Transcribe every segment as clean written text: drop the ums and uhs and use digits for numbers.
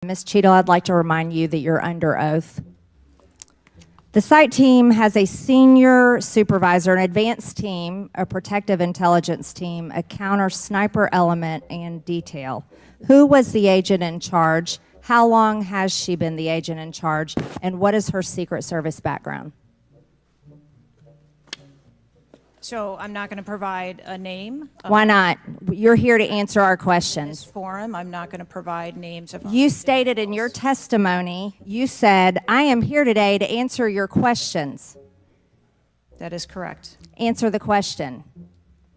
Ms. Cheadle, I'd like to remind you that you're under oath. The site team has a senior supervisor, an advanced team, a protective intelligence team, a counter sniper element, and detail. Who was the agent in charge? How long has she been the agent in charge? And what is her Secret Service background? So I'm not going to provide a name. Why not? You're here to answer our This questions. forum, I'm not going to provide names of. You stated in your testimony, you said, I am here today to answer your questions. That is correct. Answer the question.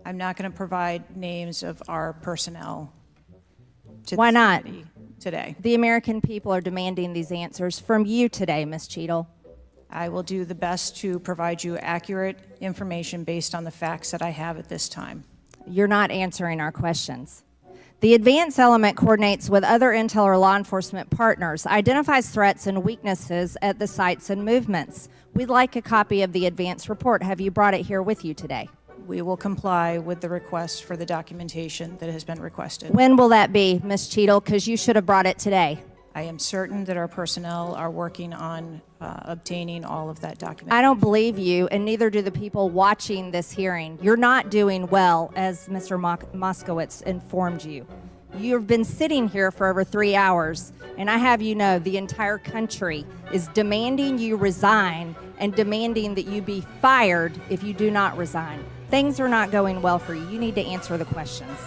I'm not going to provide names of our personnel to Why this not? committee today. The American people are demanding these answers from you today, Ms. Cheadle. I will do the best to provide you accurate information based on the facts that I have at this time. You're not answering our questions. The advance element coordinates with other intel or law enforcement partners, identifies threats and weaknesses at the sites and movements. We'd like a copy of the advance report. Have you brought it here with you today? We will comply with the request for the documentation that has been requested. When will that be, Ms. Cheadle? Because you should have brought it today. I am certain that our personnel are working on obtaining all of that documentation. I don't believe you, and neither do the people watching this hearing. You're not doing well, as Mr. Moskowitz informed you. You've been sitting here for over 3 hours, and I have you know the entire country is demanding you resign and demanding that you be fired if you do not resign. Things are not going well for you. You need to answer the questions.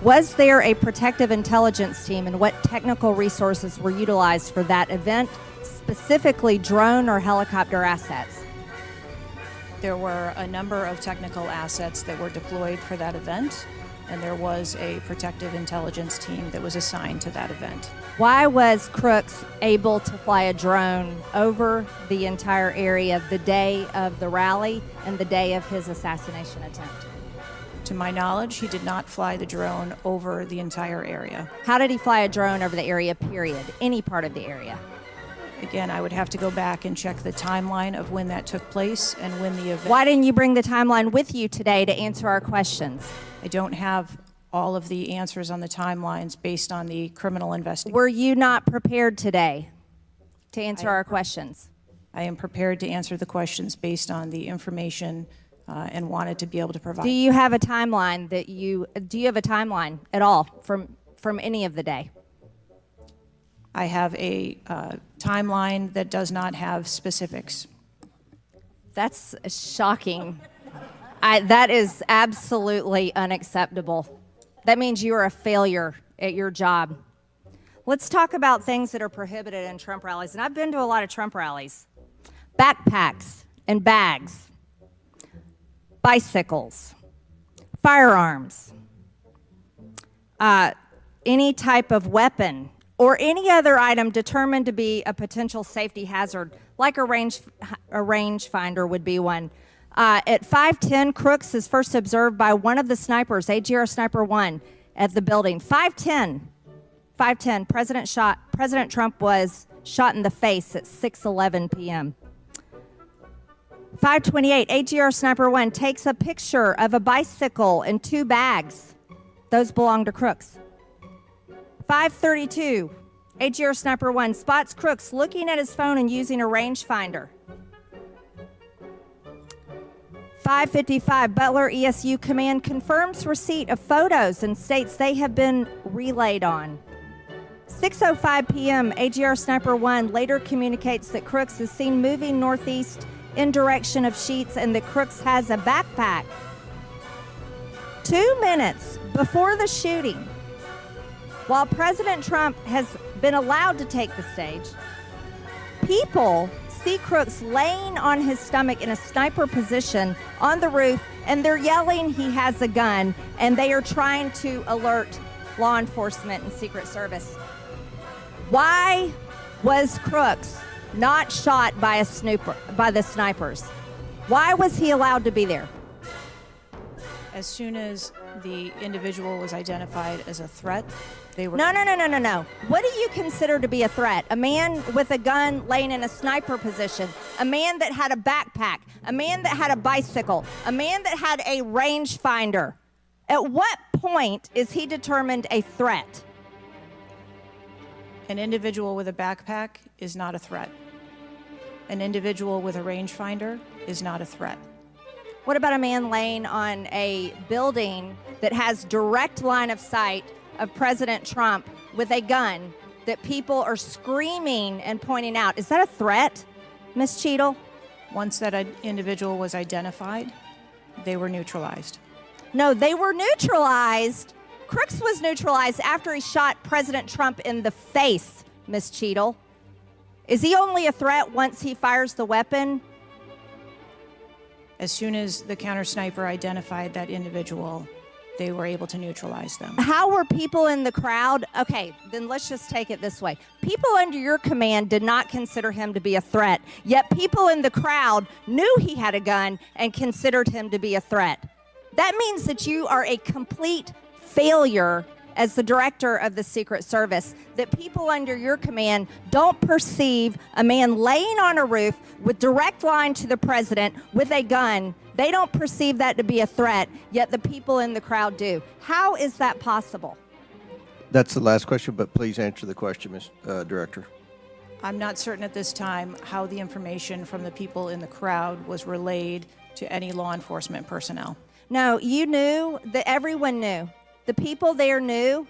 Was there a protective intelligence team, and what technical resources were utilized for that event, specifically drone or helicopter assets? There were a number of technical assets that were deployed for that event, and there was a protective intelligence team that was assigned to that event. Why was Crooks able to fly a drone over the entire area the day of the rally and the day of his assassination attempt? To my knowledge, he did not fly the drone over the entire area. How did he fly a drone over the area, period? Any part of the area? Again, I would have to go back and check the timeline of when that took place and when the event. Why didn't you bring the timeline with you today to answer our questions? I don't have all of the answers on the timelines based on the criminal investigation. Were you not prepared today to answer our questions? I am prepared to answer the questions based on the information and wanted to be able to provide. Do you have a timeline do you have a timeline at all from any of the day? I have a timeline that does not have specifics. That's shocking. That is absolutely unacceptable. That means you are a failure at your job. Let's talk about things that are prohibited in Trump rallies. And I've been to a lot of Trump rallies. Backpacks and bags, bicycles, firearms, any type of weapon, or any other item determined to be a potential safety hazard, like a rangefinder would be one. At 5:10, Crooks is first observed by one of the snipers, AGR Sniper 1, at the building. 5:10, President Trump was shot in the face at 6:11 p.m. 5:28, AGR Sniper 1 takes a picture of a bicycle and 2 bags. Those belong to Crooks. 5:32, AGR Sniper 1 spots Crooks looking at his phone and using a rangefinder. 5:55, Butler ESU Command confirms receipt of photos and states they have been relayed on. 6:05 p.m., AGR Sniper 1 later communicates that Crooks is seen moving northeast in direction of Sheets and that Crooks has a backpack. 2 minutes before the shooting, while President Trump has been allowed to take the stage, people see Crooks laying on his stomach in a sniper position on the roof, and they're yelling he has a gun, and they are trying to alert law enforcement and Secret Service. Why was Crooks not shot by the snipers? Why was he allowed to be there? As soon as the individual was identified as a threat, they were... No. What do you consider to be a threat? A man with a gun laying in a sniper position, a man that had a backpack, a man that had a bicycle, a man that had a rangefinder. At what point is he determined a threat? An individual with a backpack is not a threat. An individual with a rangefinder is not a threat. What about a man laying on a building that has direct line of sight of President Trump with a gun that people are screaming and pointing out? Is that a threat, Ms. Cheadle? Once that individual was identified, they were neutralized. No, they were neutralized. Crooks was neutralized after he shot President Trump in the face, Ms. Cheadle. Is he only a threat once he fires the weapon? As soon as the counter sniper identified that individual, they were able to neutralize them. How were people in the crowd? Okay, then let's just take it this way. People under your command did not consider him to be a threat, yet people in the crowd knew he had a gun and considered him to be a threat. That means that you are a complete failure as the director of the Secret Service, that people under your command don't perceive a man laying on a roof with direct line to the president with a gun. They don't perceive that to be a threat, yet the people in the crowd do. How is that possible? That's the last question, but please answer the question, Ms. Director. I'm not certain at this time how the information from the people in the crowd was relayed to any law enforcement personnel. No, you knew, that everyone knew. The people there knew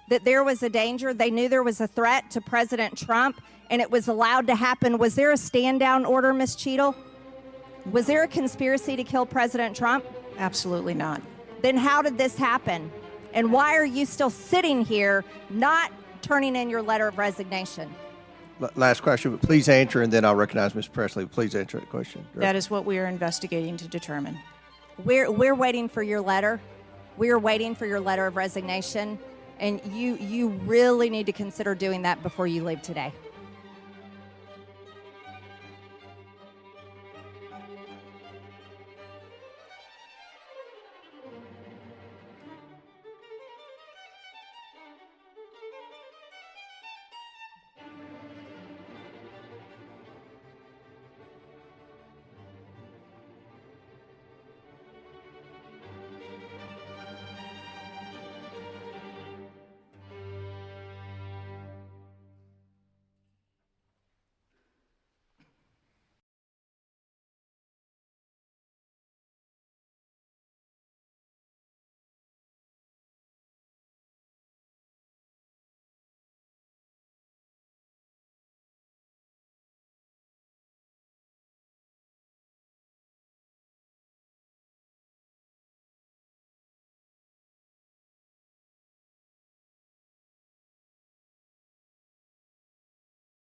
that there was a danger. They knew there was a threat to President Trump, and it was allowed to happen. Was there a stand-down order, Ms. Cheadle? Was there a conspiracy to kill President Trump? Absolutely not. Then how did this happen? And why are you still sitting here not turning in your letter of resignation? Last question, but please answer, and then I'll recognize Ms. Presley. Please answer the question. Director. That is what we are investigating to determine. We're waiting for your letter. We are waiting for your letter of resignation, and you really need to consider doing that before you leave today.